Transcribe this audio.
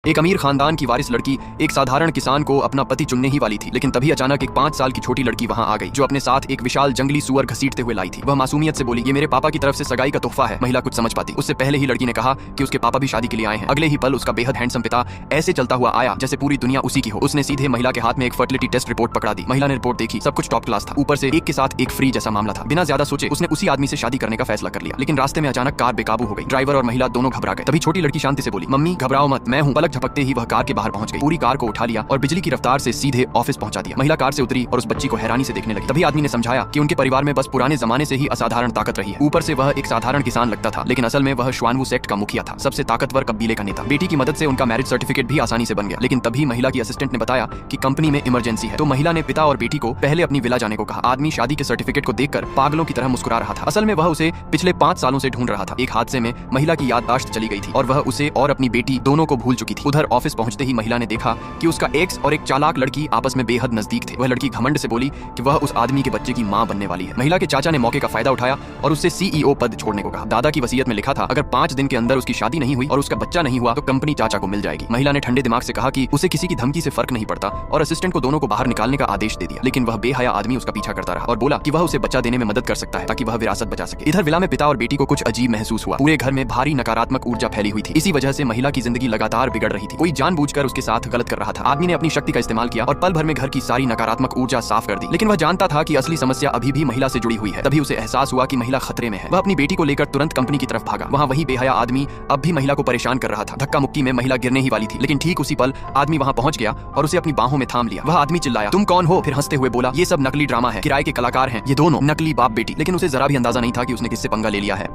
एक अमीर खानदान की वारिस लड़की एक साधारण किसान को अपना पति चुनने ही वाली थी, लेकिन तभी अचानक एक 5 साल की छोटी लड़की वहां आ गई जो अपने साथ एक विशाल जंगली सुअर घसीटते हुए लाई थी। वह मासूमियत से बोली, ये मेरे पापा की तरफ से सगाई का तोहफा है। महिला कुछ समझ पाती उससे पहले ही लड़की ने कहा कि उसके पापा भी शादी के लिए आए हैं। अगले ही पल उसका बेहद हैंडसम पिता ऐसे चलता हुआ आया जैसे पूरी दुनिया उसी की हो। उसने सीधे महिला के हाथ में एक फर्टिलिटी टेस्ट रिपोर्ट पकड़ा दी। महिला ने रिपोर्ट देखी, सब कुछ टॉप क्लास था। ऊपर से एक के साथ एक फ्री जैसा मामला था। बिना ज्यादा सोचे उसने उसी आदमी से शादी करने का फैसला कर लिया, लेकिन रास्ते में अचानक कार बेकाबू हो गई। ड्राइवर और महिला दोनों घबरा गए। तभी छोटी लड़की शांति से बोली, मम्मी घबराओ मत, मैं हूँ। पलक झपकते ही वह कार के बाहर पहुंच गई, पूरी कार को उठा लिया और बिजली की रफ्तार से सीधे ऑफिस पहुंचा दिया। महिला कार से उतरी और उस बच्ची को हैरानी से देखने लगी। तभी आदमी ने समझाया कि उनके परिवार में बस पुराने जमाने से ही असाधारण ताकत रही है। ऊपर से वह एक साधारण किसान लगता था, लेकिन असल में वह श्वानवू सेक्ट का मुखिया था, सबसे ताकतवर कबीले का नेता। बेटी की मदद से उनका मैरिज सर्टिफिकेट भी आसानी से बन गया। लेकिन तभी महिला की असिस्टेंट ने बताया कि कंपनी में इमरजेंसी है। तो महिला ने पिता और बेटी को पहले अपनी विला जाने को कहा। आदमी शादी के सर्टिफिकेट को देखकर पागलों की तरह मुस्कुरा रहा था। असल में वह उसे पिछले 5 सालों से ढूंढ रहा था। एक हादसे में महिला की याददाश्त चली गई थी और वह उसे और अपनी बेटी दोनों को भूल चुकी थी। उधर ऑफिस पहुंचते ही महिला ने देखा कि उसका एक्स और एक चालाक लड़की आपस में बेहद नजदीक थे। वह लड़की घमंड से बोली कि वह उस आदमी के बच्चे की मां बनने वाली है। महिला के चाचा ने मौके का फायदा उठाया और उससे सीईओ पद छोड़ने को कहा। दादा की वसीयत में लिखा था, अगर 5 दिन के अंदर उसकी शादी नहीं हुई और उसका बच्चा नहीं हुआ तो कंपनी चाचा को मिल जाएगी। महिला ने ठंडे दिमाग से कहा कि उसे किसी की धमकी से फर्क नहीं पड़ता और असिस्टेंट को दोनों को बाहर निकालने का आदेश दे दिया। लेकिन वह बेहया आदमी उसका पीछा करता रहा और बोला कि वह उसे बच्चा देने में मदद कर सकता है ताकि वह विरासत बचा सके। इधर विला में पिता और बेटी को कुछ अजीब महसूस हुआ। पूरे घर में भारी नकारात्मक ऊर्जा फैली हुई थी। इसी वजह से महिला की जिंदगी लगातार बिगड़ रही थी। कोई जानबूझकर उसके साथ गलत कर रहा था। आदमी ने अपनी शक्ति का इस्तेमाल किया और पल भर में घर की सारी नकारात्मक ऊर्जा साफ कर दी। लेकिन वह जानता था कि असली समस्या अभी भी महिला से जुड़ी हुई है। तभी उसे एहसास हुआ कि महिला खतरे में है। वह अपनी बेटी को लेकर तुरंत कंपनी की तरफ भागा। वहाँ वही बेहया आदमी अब भी महिला को परेशान कर रहा था। धक्का मुक्की में महिला गिरने ही वाली थी, लेकिन ठीक उसी पल आदमी वहाँ पहुंच गया और उसे अपनी बाहों में थाम लिया। वह आदमी चिल्लाया, तुम कौन हो? फिर हंसते हुए बोला, ये सब नकली ड्रामा है, किराए के कलाकार हैं ये दोनों, नकली बाप बेटी। लेकिन उसे जरा भी अंदाजा नहीं था कि उसने किससे पंगा ले लिया है।